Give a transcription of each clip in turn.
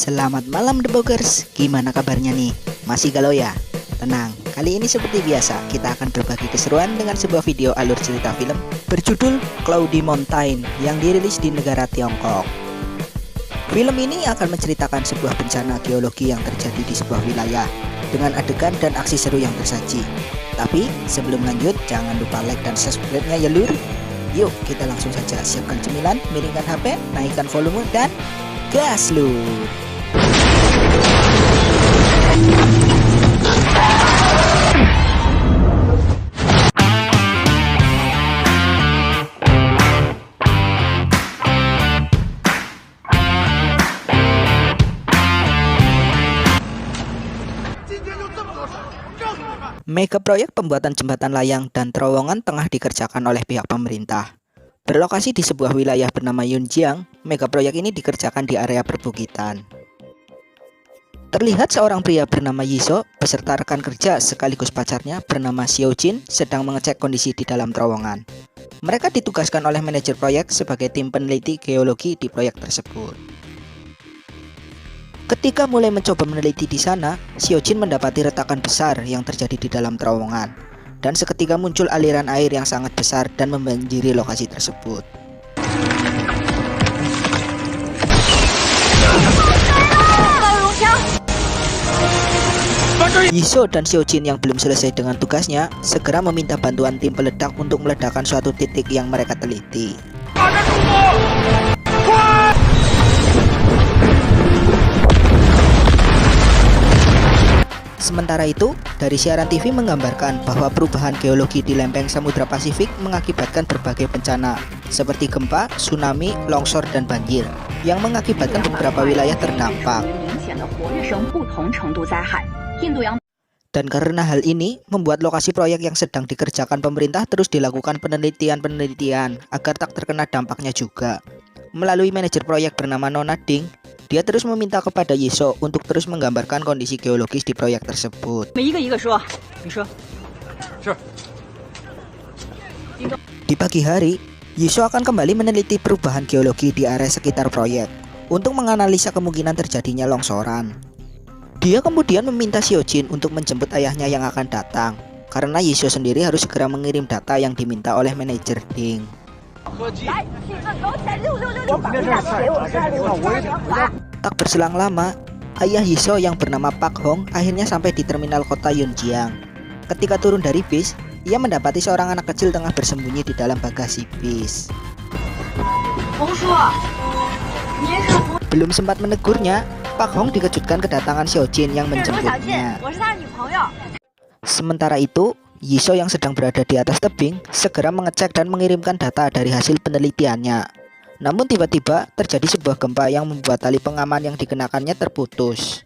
Selamat malam Debogers, gimana kabarnya nih? Masih galau ya? Tenang, kali ini seperti biasa kita akan berbagi keseruan dengan sebuah video alur cerita film berjudul Cloudy Mountain yang dirilis di negara Tiongkok. Film ini akan menceritakan sebuah bencana geologi yang terjadi di sebuah wilayah dengan adegan dan aksi seru yang tersaji. Tapi sebelum lanjut, jangan lupa like dan subscribe-nya ya lur. Yuk kita langsung saja siapkan cemilan, miringkan HP, naikkan volume dan gas lur. Mega proyek pembuatan jembatan layang dan terowongan tengah dikerjakan oleh pihak pemerintah. Berlokasi di sebuah wilayah bernama Yunjiang, mega proyek ini dikerjakan di area perbukitan. Terlihat seorang pria bernama Yiso beserta rekan kerja sekaligus pacarnya bernama Xiaojin sedang mengecek kondisi di dalam terowongan. Mereka ditugaskan oleh manajer proyek sebagai tim peneliti geologi di proyek tersebut. Ketika mulai mencoba meneliti di sana, Xiaojin mendapati retakan besar yang terjadi di dalam terowongan, dan seketika muncul aliran air yang sangat besar dan membanjiri lokasi tersebut. Yiso dan Xiaojin yang belum selesai dengan tugasnya segera meminta bantuan tim peledak untuk meledakkan suatu titik yang mereka teliti. Sementara itu, dari siaran TV menggambarkan bahwa perubahan geologi di lempeng Samudra Pasifik mengakibatkan berbagai bencana seperti gempa, tsunami, longsor, dan banjir yang mengakibatkan beberapa wilayah terdampak. Dan karena hal ini, membuat lokasi proyek yang sedang dikerjakan pemerintah terus dilakukan penelitian agar tak terkena dampaknya juga. Melalui manajer proyek bernama Nona Ding, dia terus meminta kepada Yiso untuk terus menggambarkan kondisi geologis di proyek tersebut. Di pagi hari, Yiso akan kembali meneliti perubahan geologi di area sekitar proyek untuk menganalisa kemungkinan terjadinya longsoran. Dia kemudian meminta Xiaojin untuk menjemput ayahnya yang akan datang, karena Yiso sendiri harus segera mengirim data yang diminta oleh manajer Ding. Tak berselang lama, ayah Yiso yang bernama Pak Hong akhirnya sampai di terminal kota Yunjiang. Ketika turun dari bis, ia mendapati seorang anak kecil tengah bersembunyi di dalam bagasi bis. Belum sempat menegurnya, Pak Hong dikejutkan kedatangan Xiaojin yang menjemputnya. Sementara itu, Yiso yang sedang berada di atas tebing segera mengecek dan mengirimkan data dari hasil penelitiannya. Namun tiba-tiba terjadi sebuah gempa yang membuat tali pengaman yang dikenakannya terputus.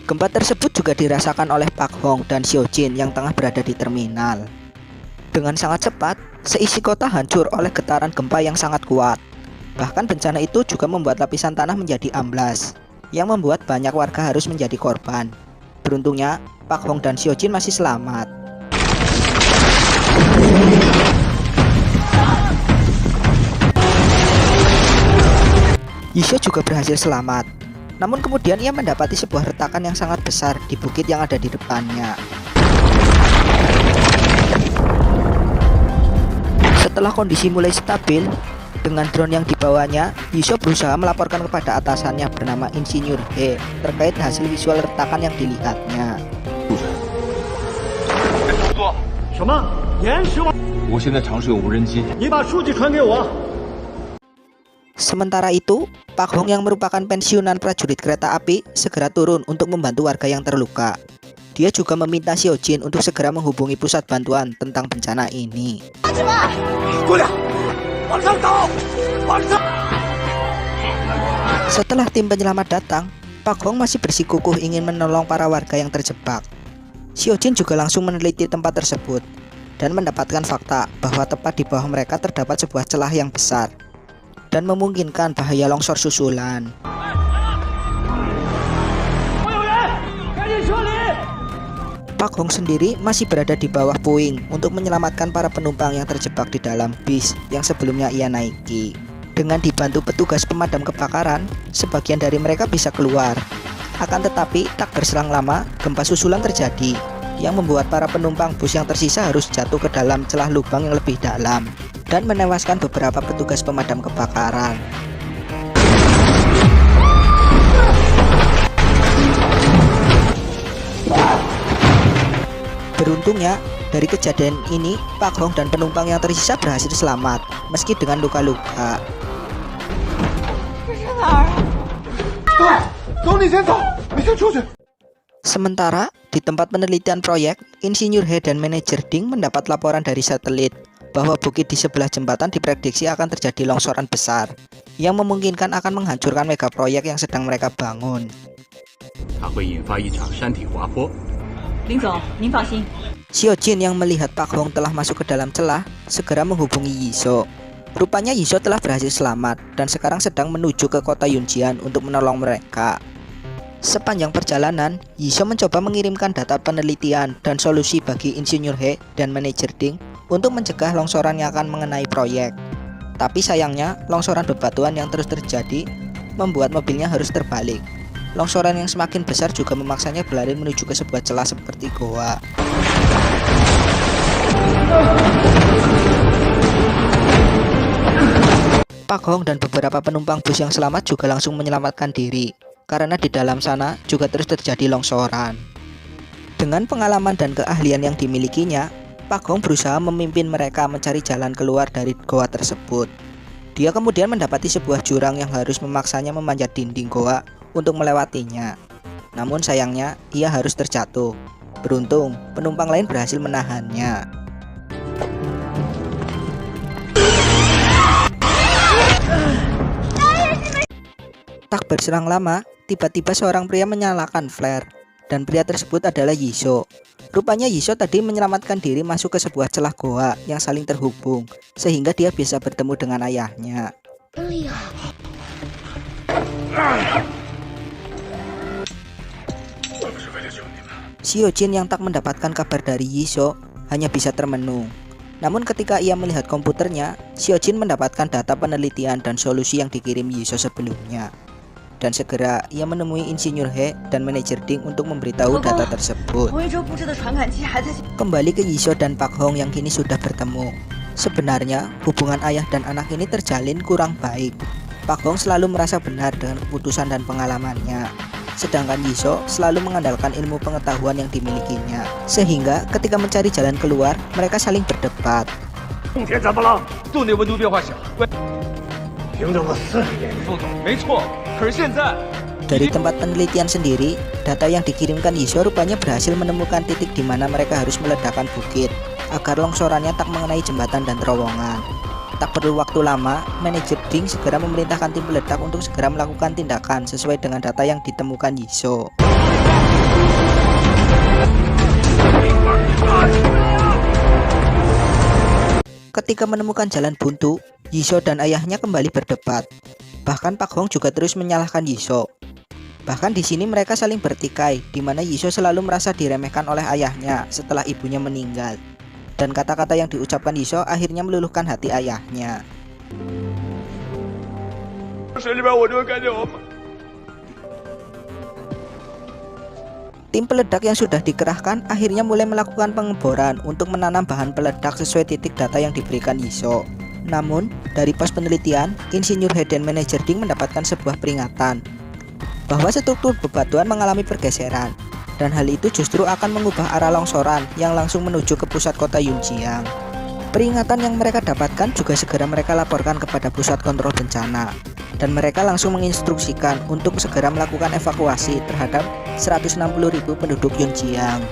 Gempa tersebut juga dirasakan oleh Pak Hong dan Xiaojin yang tengah berada di terminal. Dengan sangat cepat, seisi kota hancur oleh getaran gempa yang sangat kuat. Bahkan bencana itu juga membuat lapisan tanah menjadi amblas, yang membuat banyak warga harus menjadi korban. Beruntungnya, Pak Hong dan Xiaojin masih selamat. Yiso juga berhasil selamat. Namun kemudian ia mendapati sebuah retakan yang sangat besar di bukit yang ada di depannya. Setelah kondisi mulai stabil, dengan drone yang dibawanya, Yiso berusaha melaporkan kepada atasannya bernama Insinyur He terkait hasil visual retakan yang dilihatnya. Sementara itu, Pak Hong yang merupakan pensiunan prajurit kereta api segera turun untuk membantu warga yang terluka. Dia juga meminta Xiaojin untuk segera menghubungi pusat bantuan tentang bencana ini. Setelah tim penyelamat datang, Pak Hong masih bersikukuh ingin menolong para warga yang terjebak. Xiaojin juga langsung meneliti tempat tersebut dan mendapatkan fakta bahwa tepat di bawah mereka terdapat sebuah celah yang besar dan memungkinkan bahaya longsor susulan. Pak Hong sendiri masih berada di bawah puing untuk menyelamatkan para penumpang yang terjebak di dalam bis yang sebelumnya ia naiki. Dengan dibantu petugas pemadam kebakaran, sebagian dari mereka bisa keluar. Akan tetapi, tak berselang lama, gempa susulan terjadi, yang membuat para penumpang bus yang tersisa harus jatuh ke dalam celah lubang yang lebih dalam, dan menewaskan beberapa petugas pemadam kebakaran. Beruntungnya, dari kejadian ini, Pak Hong dan penumpang yang tersisa berhasil selamat, meski dengan luka-luka. Sementara, di tempat penelitian proyek, Insinyur He dan Manajer Ding mendapat laporan dari satelit bahwa bukit di sebelah jembatan diprediksi akan terjadi longsoran besar, yang memungkinkan akan menghancurkan mega proyek yang sedang mereka bangun. Xiao Jin yang melihat Pak Hong telah masuk ke dalam celah, segera menghubungi Yisho. Rupanya Yisho telah berhasil selamat dan sekarang sedang menuju ke kota Yunjian untuk menolong mereka. Sepanjang perjalanan, Yisho mencoba mengirimkan data penelitian dan solusi bagi Insinyur He dan Manajer Ding untuk mencegah longsoran yang akan mengenai proyek. Tapi sayangnya, longsoran bebatuan yang terus terjadi membuat mobilnya harus terbalik. Longsoran yang semakin besar juga memaksanya berlari menuju ke sebuah celah seperti goa. Pak Hong dan beberapa penumpang bus yang selamat juga langsung menyelamatkan diri, karena di dalam sana juga terus terjadi longsoran. Dengan pengalaman dan keahlian yang dimilikinya, Pak Hong berusaha memimpin mereka mencari jalan keluar dari goa tersebut. Dia kemudian mendapati sebuah jurang yang harus memaksanya memanjat dinding goa untuk melewatinya. Namun sayangnya, ia harus terjatuh. Beruntung, penumpang lain berhasil menahannya. Tak berselang lama, tiba-tiba seorang pria menyalakan flare, dan pria tersebut adalah Yisho. Rupanya Yisho tadi menyelamatkan diri masuk ke sebuah celah goa yang saling terhubung, sehingga dia bisa bertemu dengan ayahnya. Xiao Jin yang tak mendapatkan kabar dari Yisho hanya bisa termenung. Namun ketika ia melihat komputernya, Xiao Jin mendapatkan data penelitian dan solusi yang dikirim Yisho sebelumnya. Dan segera ia menemui Insinyur He dan Manajer Ding untuk memberitahu data tersebut. Kembali ke Yisho dan Pak Hong yang kini sudah bertemu. Sebenarnya hubungan ayah dan anak ini terjalin kurang baik. Pak Hong selalu merasa benar dengan keputusan dan pengalamannya, sedangkan Yisho selalu mengandalkan ilmu pengetahuan yang dimilikinya. Sehingga ketika mencari jalan keluar, mereka saling berdebat. Dari tempat penelitian sendiri, data yang dikirimkan Yisho rupanya berhasil menemukan titik di mana mereka harus meledakkan bukit agar longsorannya tak mengenai jembatan dan terowongan. Tak perlu waktu lama, Manajer Ding segera memerintahkan tim peledak untuk segera melakukan tindakan sesuai dengan data yang ditemukan Yisho. Ketika menemukan jalan buntu, Yisho dan ayahnya kembali berdebat. Bahkan Pak Hong juga terus menyalahkan Yisho. Bahkan di sini mereka saling bertikai, di mana Yisho selalu merasa diremehkan oleh ayahnya setelah ibunya meninggal. Dan kata-kata yang diucapkan Yisho akhirnya meluluhkan hati ayahnya. Tim peledak yang sudah dikerahkan akhirnya mulai melakukan pengeboran untuk menanam bahan peledak sesuai titik data yang diberikan Yisho. Namun, dari pos penelitian, Insinyur He dan Manajer Ding mendapatkan sebuah peringatan bahwa struktur bebatuan mengalami pergeseran, dan hal itu justru akan mengubah arah longsoran yang langsung menuju ke pusat kota Yunjiang. Peringatan yang mereka dapatkan juga segera mereka laporkan kepada pusat kontrol bencana, dan mereka langsung menginstruksikan untuk segera melakukan evakuasi terhadap 160.000 penduduk Yunjiang.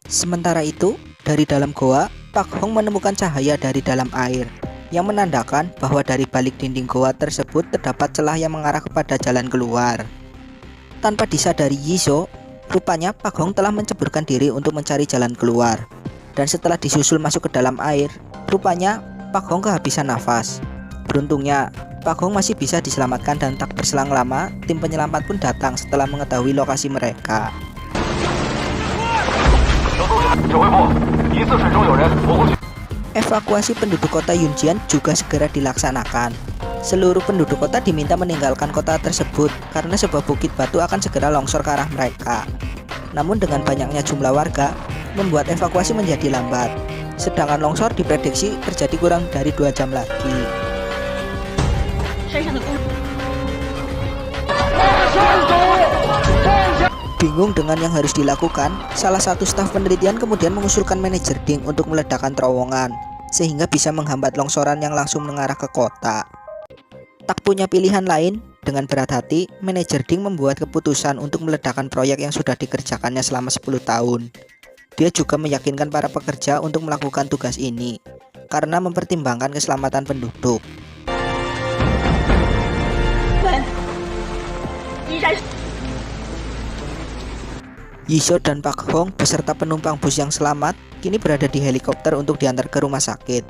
Sementara itu, dari dalam goa, Pak Hong menemukan cahaya dari dalam air, yang menandakan bahwa dari balik dinding goa tersebut terdapat celah yang mengarah kepada jalan keluar. Tanpa disadari Yisho, rupanya Pak Hong telah menceburkan diri untuk mencari jalan keluar. Dan setelah disusul masuk ke dalam air, rupanya Pak Hong kehabisan nafas. Beruntungnya, Pak Hong masih bisa diselamatkan dan tak berselang lama, tim penyelamat pun datang setelah mengetahui lokasi mereka. Evakuasi penduduk kota Yunjian juga segera dilaksanakan. Seluruh penduduk kota diminta meninggalkan kota tersebut karena sebuah bukit batu akan segera longsor ke arah mereka. Namun dengan banyaknya jumlah warga, membuat evakuasi menjadi lambat. Sedangkan longsor diprediksi terjadi kurang dari 2 jam lagi. Bingung dengan yang harus dilakukan, salah satu staf penelitian kemudian mengusulkan manajer Ding untuk meledakkan terowongan, sehingga bisa menghambat longsoran yang langsung mengarah ke kota. Tak punya pilihan lain, dengan berat hati, manajer Ding membuat keputusan untuk meledakkan proyek yang sudah dikerjakannya selama 10 tahun. Dia juga meyakinkan para pekerja untuk melakukan tugas ini, karena mempertimbangkan keselamatan penduduk. Yisho dan Pak Hong beserta penumpang bus yang selamat kini berada di helikopter untuk diantar ke rumah sakit.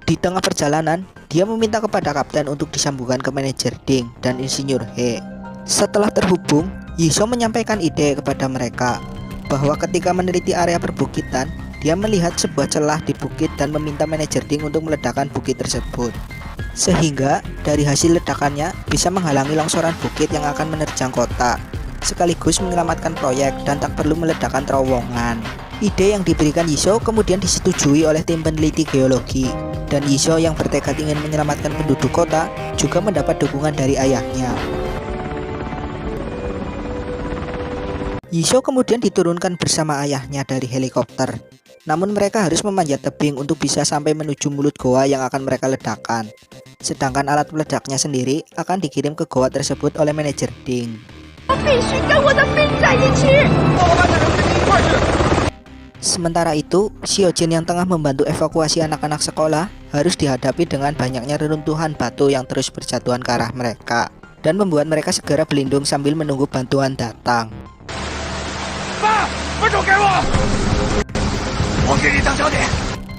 Di tengah perjalanan, dia meminta kepada kapten untuk disambungkan ke manajer Ding dan insinyur He. Setelah terhubung, Yisho menyampaikan ide kepada mereka bahwa ketika meneliti area perbukitan, dia melihat sebuah celah di bukit dan meminta manajer Ding untuk meledakkan bukit tersebut. Sehingga dari hasil ledakannya bisa menghalangi longsoran bukit yang akan menerjang kota, sekaligus menyelamatkan proyek dan tak perlu meledakkan terowongan. Ide yang diberikan Yisho kemudian disetujui oleh tim peneliti geologi, dan Yisho yang bertekad ingin menyelamatkan penduduk kota juga mendapat dukungan dari ayahnya. Yisho kemudian diturunkan bersama ayahnya dari helikopter. Namun mereka harus memanjat tebing untuk bisa sampai menuju mulut goa yang akan mereka ledakkan. Sedangkan alat meledaknya sendiri akan dikirim ke goa tersebut oleh manajer Ding. Sementara itu, Xiaojin yang tengah membantu evakuasi anak-anak sekolah harus dihadapi dengan banyaknya reruntuhan batu yang terus berjatuhan ke arah mereka, dan membuat mereka segera berlindung sambil menunggu bantuan datang.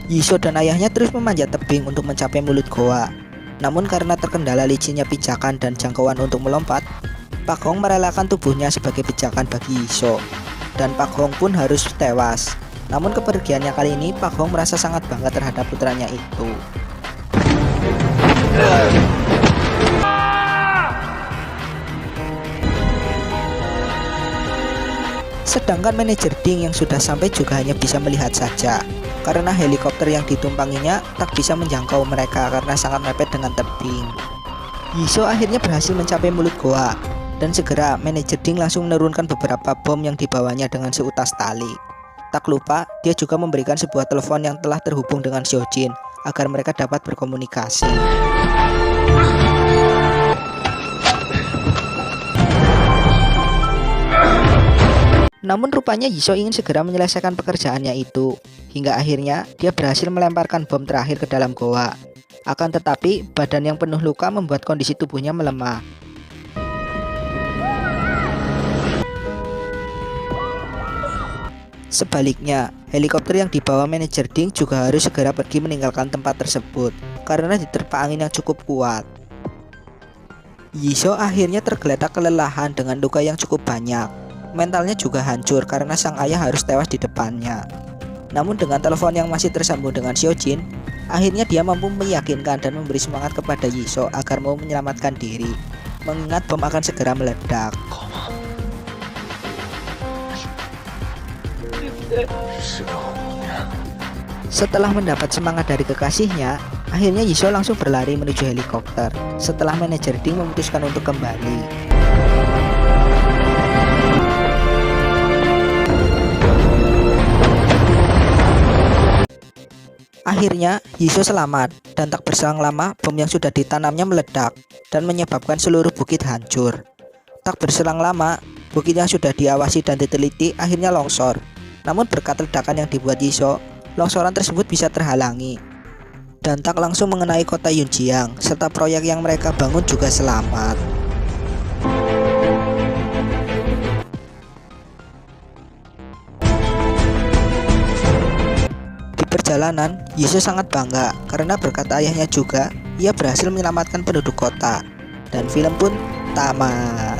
Yisho dan ayahnya terus memanjat tebing untuk mencapai mulut goa. Namun karena terkendala licinnya pijakan dan jangkauan untuk melompat, Pak Hong merelakan tubuhnya sebagai pijakan bagi Yisho, dan Pak Hong pun harus tewas. Namun kepergiannya kali ini Pak Hong merasa sangat bangga terhadap putranya itu. Sedangkan manajer Ding yang sudah sampai juga hanya bisa melihat saja, karena helikopter yang ditumpanginya tak bisa menjangkau mereka karena sangat mepet dengan tebing. Yisho akhirnya berhasil mencapai mulut goa, dan segera manajer Ding langsung menurunkan beberapa bom yang dibawanya dengan seutas tali. Tak lupa, dia juga memberikan sebuah telepon yang telah terhubung dengan Xiaojin agar mereka dapat berkomunikasi. Namun rupanya Yisho ingin segera menyelesaikan pekerjaannya itu, hingga akhirnya dia berhasil melemparkan bom terakhir ke dalam goa. Akan tetapi, badan yang penuh luka membuat kondisi tubuhnya melemah. Sebaliknya, helikopter yang dibawa manajer Ding juga harus segera pergi meninggalkan tempat tersebut, karena diterpa angin yang cukup kuat. Yisho akhirnya tergeletak kelelahan dengan luka yang cukup banyak. Mentalnya juga hancur karena sang ayah harus tewas di depannya. Namun dengan telepon yang masih tersambung dengan Xiaojin, akhirnya dia mampu meyakinkan dan memberi semangat kepada Yisho agar mau menyelamatkan diri, mengingat bom akan segera meledak. Setelah mendapat semangat dari kekasihnya, akhirnya Yisho langsung berlari menuju helikopter setelah manajer Ding memutuskan untuk kembali. Akhirnya, Yisho selamat, dan tak berselang lama bom yang sudah ditanamnya meledak dan menyebabkan seluruh bukit hancur. Tak berselang lama, bukit yang sudah diawasi dan diteliti akhirnya longsor. Namun berkat ledakan yang dibuat Yisho, longsoran tersebut bisa terhalangi dan tak langsung mengenai kota Yunjiang, serta proyek yang mereka bangun juga selamat. Perjalanan, Yisho sangat bangga karena berkat ayahnya juga, ia berhasil menyelamatkan penduduk kota dan film pun tamat.